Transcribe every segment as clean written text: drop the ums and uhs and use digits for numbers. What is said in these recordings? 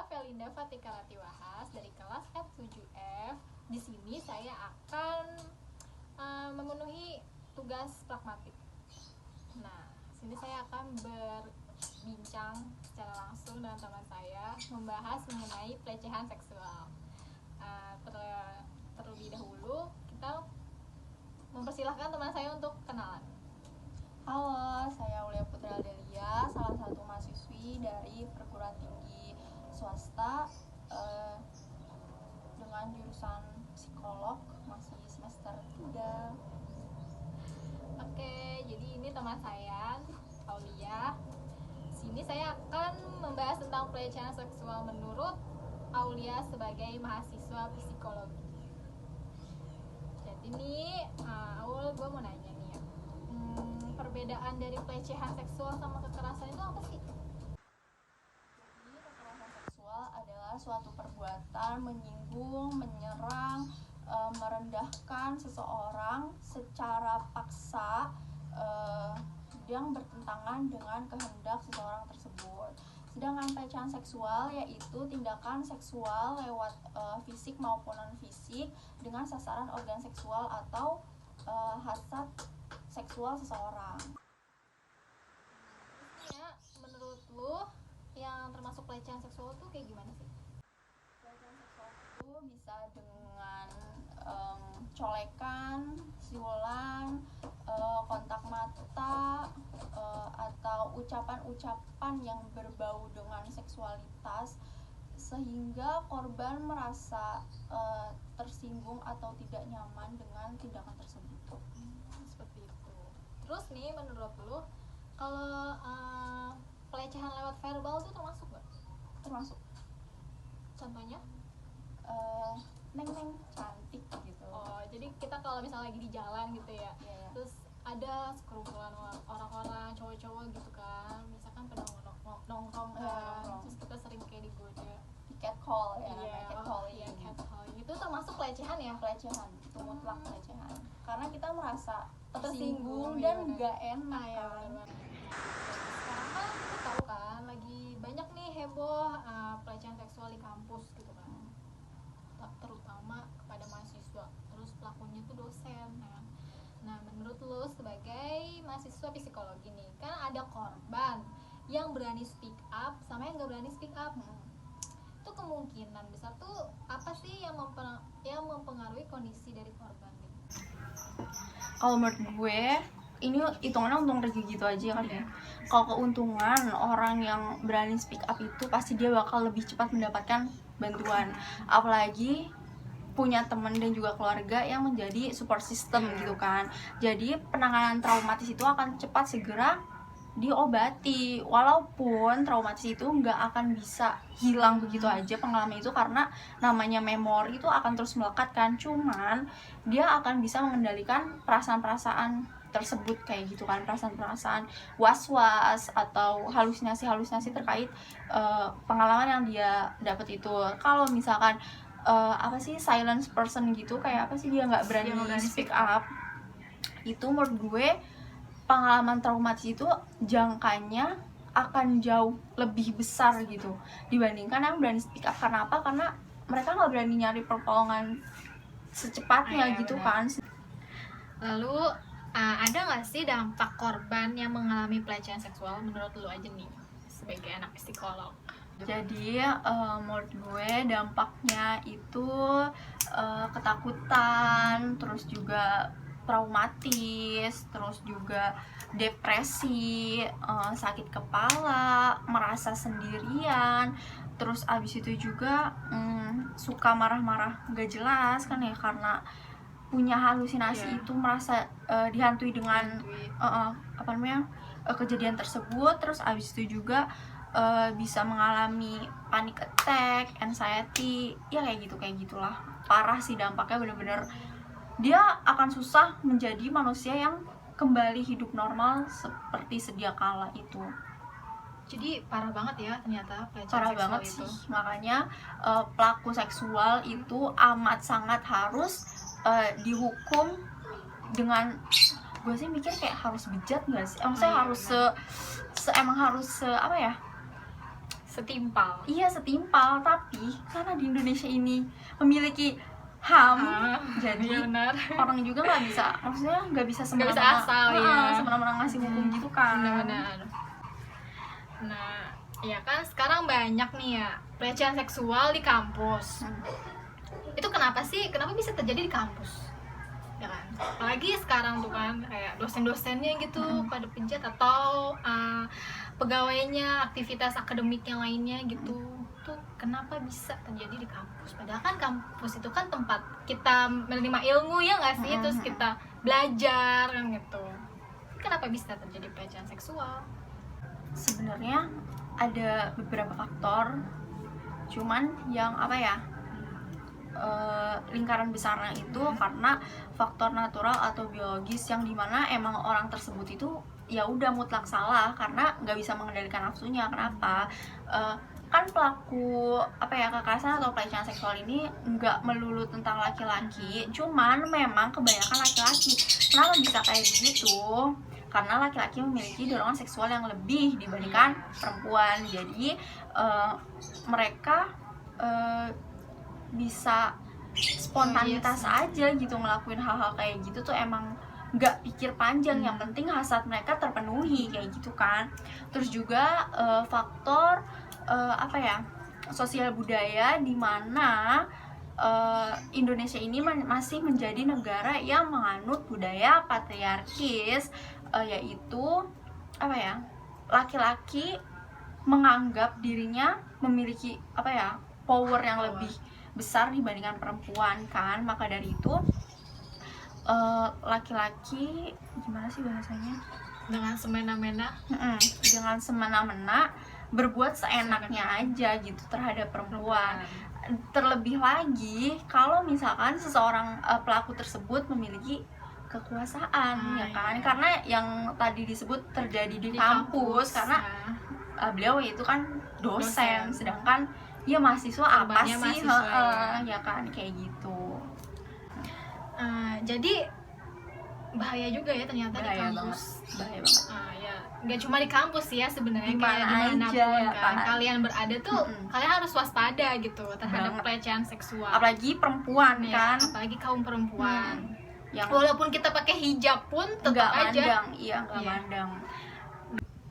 Felinda Fatika Latiwahas dari kelas F7F. Di sini saya akan memenuhi tugas pragmatik. Nah, sini saya akan berbincang secara langsung dengan teman saya membahas mengenai pelecehan seksual. Terlebih dahulu kita mempersilahkan teman saya untuk kenalan. Halo, saya Aulia Putra Delia, salah satu mahasiswi dari perguruan tinggi swasta dengan jurusan psikolog, masih semester 3. Oke, jadi ini teman saya, Aulia. Sini saya akan membahas tentang pelecehan seksual menurut Aulia sebagai mahasiswa psikologi. Jadi nih, Aul, gue mau nanya nih ya. Perbedaan dari pelecehan seksual sama kekerasan itu apa sih? Jadi, kekerasan seksual adalah suatu perbuatan menyinggung, menyerang, merendahkan seseorang secara paksa yang bertentangan dengan kehendak seseorang tersebut. Sedangkan pelecehan seksual yaitu tindakan seksual lewat fisik maupun non-fisik dengan sasaran organ seksual atau hasrat seksual seseorang. Ya, menurut lu yang termasuk pelecehan seksual tuh kayak gimana sih? Pelecehan seksual itu bisa dengan colekan, siulan, kontak mata, atau ucapan-ucapan yang berbau dengan seksualitas sehingga korban merasa tersinggung atau tidak nyaman dengan tindakan tersebut. Seperti itu. Terus nih, menurut lu kalau pelecehan lewat verbal tuh termasuk nggak? Termasuk Contohnya? neng cantik gitu. Oh, jadi kita kalau misalnya lagi di jalan gitu ya, Yeah. terus ada sekerumunan orang-orang cowok-cowok gitu kan, misalkan pada nongkrong kan, terus kita sering kayak digoda. Catcall ya, Iya, catcalling. iya, catcalling itu termasuk pelecehan ya? Pelecehan, itu mutlak pelecehan. Karena kita merasa Tersinggung, tersinggung dan iya, gak enak ya, kan. Sekarang kan kita tahu kan lagi banyak nih heboh pelecehan seksual di kampus gitu kan, terutama kepada mahasiswa, terus pelakunya tuh dosen kan. Nah, menurut lu sebagai mahasiswa psikologi nih, kan ada korban yang berani speak up sama yang gak berani speak up. Itu kemungkinan besar tuh apa sih yang mempengaruhi kondisi dari korban gitu? Kalau menurut gue ini hitungannya untung rezeki gitu aja kan ya. Kalau keuntungan orang yang berani speak up itu pasti dia bakal lebih cepat mendapatkan bantuan, apalagi punya teman dan juga keluarga yang menjadi support system gitu kan. Jadi penanganan traumatis itu akan cepat segera diobati, walaupun traumatis itu nggak akan bisa hilang begitu aja pengalaman itu, karena namanya memori itu akan terus melekat kan. Cuman dia akan bisa mengendalikan perasaan-perasaan tersebut kayak gitu kan, perasaan-perasaan was-was atau halusinasi-halusinasi terkait pengalaman yang dia dapat itu. Kalau misalkan silence person gitu, kayak apa sih, dia nggak berani speak up, itu menurut gue pengalaman traumatis itu jangkanya akan jauh lebih besar gitu dibandingkan yang berani speak up. Karena apa? Karena mereka nggak berani nyari pertolongan secepatnya gitu kan. Lalu ada nggak sih dampak korban yang mengalami pelecehan seksual menurut lu aja nih sebagai anak psikolog? Jadi menurut gue dampaknya itu ketakutan, terus juga traumatis, terus juga depresi, sakit kepala, merasa sendirian, terus abis itu juga suka marah-marah gak jelas kan ya, karena punya halusinasi itu, merasa dihantui dengan kejadian tersebut. Terus abis itu juga bisa mengalami panic attack, anxiety, ya kayak gitulah. Parah sih dampaknya, bener-bener dia akan susah menjadi manusia yang kembali hidup normal seperti sedia kala itu. Jadi parah banget ya ternyata pelecehan Parah seksual banget itu. sih, makanya pelaku seksual itu amat sangat harus dihukum dengan, gue sih mikir kayak harus bejat nggak sih? Maksudnya harus setimpal. Iya setimpal, tapi karena di Indonesia ini memiliki HAM, jadi iya benar. orang juga nggak bisa, maksudnya nggak bisa Nggak bisa asal, ya. semena-mena ngasih hukum gitu kan. Benar-benar. Nah, ya kan sekarang banyak nih ya pelecehan seksual di kampus. Itu kenapa sih? Kenapa bisa terjadi di kampus? Ya kan? Apalagi sekarang tuh kan kayak dosen-dosennya gitu pada penjat atau pegawainya, aktivitas akademik yang lainnya gitu. Tuh kenapa bisa terjadi di kampus? Padahal kan kampus itu kan tempat kita menerima ilmu ya nggak sih? Terus kita belajar kan gitu. Kenapa bisa terjadi pelecehan seksual? Sebenarnya ada beberapa faktor, cuman yang apa ya, lingkaran besarnya itu karena faktor natural atau biologis yang dimana emang orang tersebut itu ya udah mutlak salah karena nggak bisa mengendalikan nafsunya. Kenapa? Kan pelaku apa ya, kekerasan atau pelecehan seksual ini nggak melulu tentang laki-laki, cuman memang kebanyakan laki-laki. Kenapa bisa kayak begitu? Karena laki-laki memiliki dorongan seksual yang lebih dibandingkan perempuan. Jadi mereka bisa spontanitas aja gitu ngelakuin hal-hal kayak gitu tuh, emang nggak pikir panjang, yang penting hasrat mereka terpenuhi kayak gitu kan. Terus juga faktor apa ya, sosial budaya di mana Indonesia ini masih menjadi negara yang menganut budaya patriarkis, yaitu apa ya, laki-laki menganggap dirinya memiliki apa ya, power yang lebih besar dibandingkan perempuan kan. Maka dari itu laki-laki gimana sih bahasanya, Dengan semena-mena dengan semena-mena berbuat seenaknya aja gitu terhadap perempuan. Terlebih lagi kalau misalkan seseorang pelaku tersebut memiliki kekuasaan, ya kan, karena yang tadi disebut terjadi di kampus karena beliau itu kan dosen. Sedangkan dia mahasiswa apa sih, ya kan, kayak gitu. Jadi bahaya juga ya ternyata di kampus. Bahaya banget. Ya nggak cuma di kampus ya sebenarnya, Dimana kayak dimanapun aja, kan kalian berada tuh kalian harus waspada gitu terhadap pelecehan seksual. Apalagi perempuan kan, apalagi kaum perempuan. Yang walaupun kita pakai hijab pun tetap aja nggak mandang.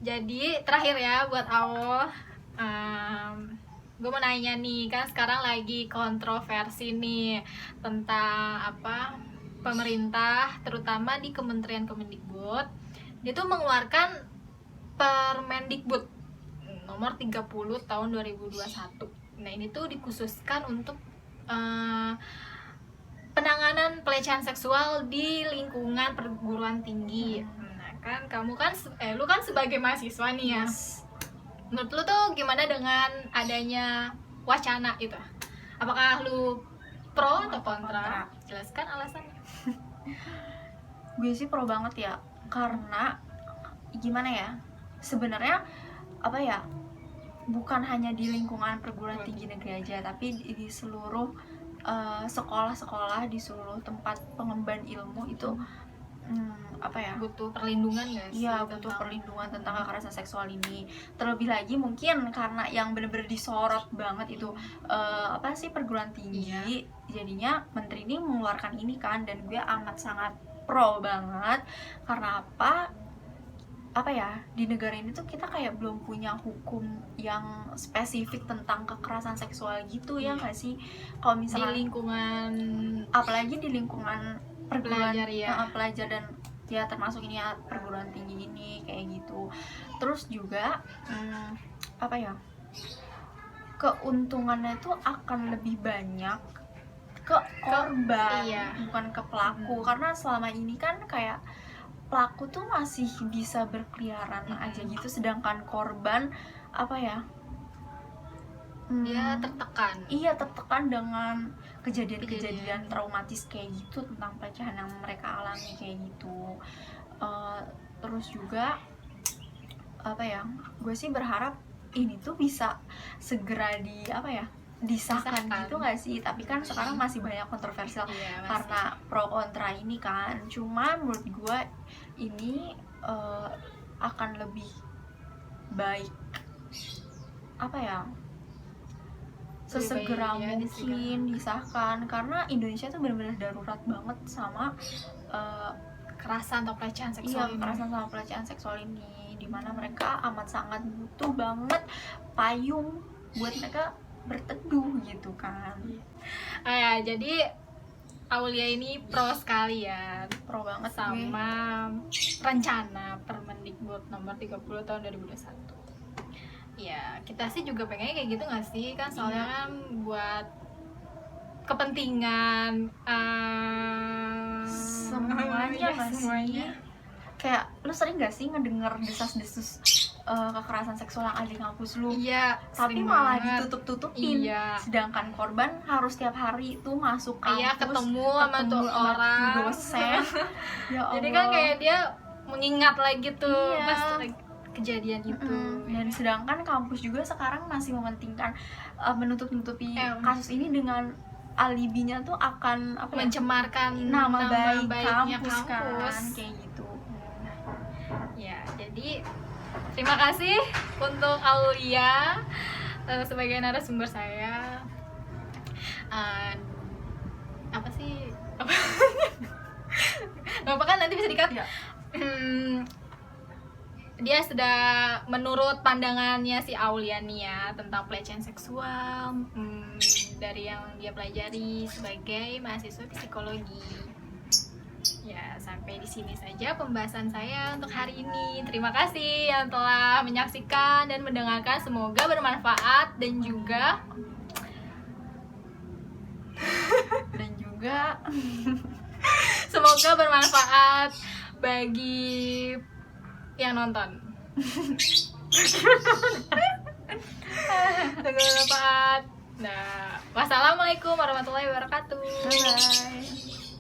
Jadi terakhir ya buat Awo, gue mau nanya nih, kan sekarang lagi kontroversi nih tentang apa, pemerintah terutama di Kementerian Kemendikbud, dia tuh mengeluarkan Permendikbud nomor 30 tahun 2021. Nah ini tuh dikhususkan untuk penanganan pelecehan seksual di lingkungan perguruan tinggi. Nah kan kamu kan lu kan sebagai mahasiswa nih ya, menurut lu tuh gimana dengan adanya wacana itu? Apakah lu pro atau kontra? Jelaskan alasannya. Gue sih pro banget ya, karena gimana ya, sebenarnya apa ya, bukan hanya di lingkungan perguruan tinggi negeri aja, tapi di seluruh sekolah-sekolah, di seluruh tempat pengemban ilmu itu apa ya, butuh perlindungan nggak sih? Iya, butuh perlindungan tentang kekerasan seksual ini. Terlebih lagi mungkin karena yang benar-benar disorot banget itu apa sih, perguruan tinggi. Jadinya menteri ini mengeluarkan ini kan, dan gue amat sangat pro banget. Karena apa ya, di negara ini tuh kita kayak belum punya hukum yang spesifik tentang kekerasan seksual gitu ya nggak sih? Kalau misalnya di lingkungan, apalagi di lingkungan perguruan pelajar dan ya termasuk ini ya perguruan tinggi ini kayak gitu. Terus juga apa ya, keuntungannya itu akan lebih banyak ke korban, bukan ke pelaku. Karena selama ini kan kayak pelaku tuh masih bisa berkeliaran aja gitu, sedangkan korban apa ya, dia tertekan. Iya, tertekan dengan kejadian-kejadian traumatis kayak gitu tentang pelecehan yang mereka alami kayak gitu. Terus juga apa ya, gue sih berharap ini tuh bisa segera disahkan gitu nggak sih? Tapi kan sekarang masih banyak kontroversial karena pro kontra ini kan. Cuma menurut gue ini akan lebih baik apa ya, sesegera Lebih baik, ya, mungkin disahkan, karena Indonesia tuh benar-benar darurat banget sama kekerasan atau pelecehan iya, seksual ini. kekerasan sama pelecehan seksual ini, dimana mereka amat sangat butuh banget payung buat mereka berteduh gitu kan. Ya, jadi Aulia ini pro sekali ya, Pro banget sama rencana Permendikbud nomor 30 tahun 2021. Ya, kita sih juga pengennya kayak gitu nggak sih? Kan soalnya Iya. kan buat kepentingan Semuanya iya, nggak sih? semuanya. Kayak lu sering gak sih ngedenger desas-desus kekerasan seksual yang ada di kampus lu? Iya, Tapi sering malah banget. ditutup-tutupin. Iya. Sedangkan korban harus tiap hari tuh masuk kampus, Iya, ketemu sama tuh orang. tuh dosen. Ya Jadi Allah. kan kayak dia mengingat lagi tuh Iya. pas lagi kejadian itu. Dan sedangkan kampus juga sekarang masih mementingkan menutup-nutupi kasus ini dengan alibinya tuh akan apa ya, mencemarkan nama baik baiknya kampus kan, kayak gitu. Ya, jadi terima kasih untuk Aulia sebagai narasumber saya. Apa sih? Gak apa kan nanti bisa dikat. Iya. Dia sudah menurut pandangannya si Aulia nih ya tentang pelecehan seksual dari yang dia pelajari sebagai mahasiswa psikologi. Ya, sampai di sini saja pembahasan saya untuk hari ini. Terima kasih yang telah menyaksikan dan mendengarkan. Semoga bermanfaat dan juga semoga bermanfaat bagi yang nonton. Semoga bermanfaat. Nah, wassalamualaikum warahmatullahi wabarakatuh. Bye bye.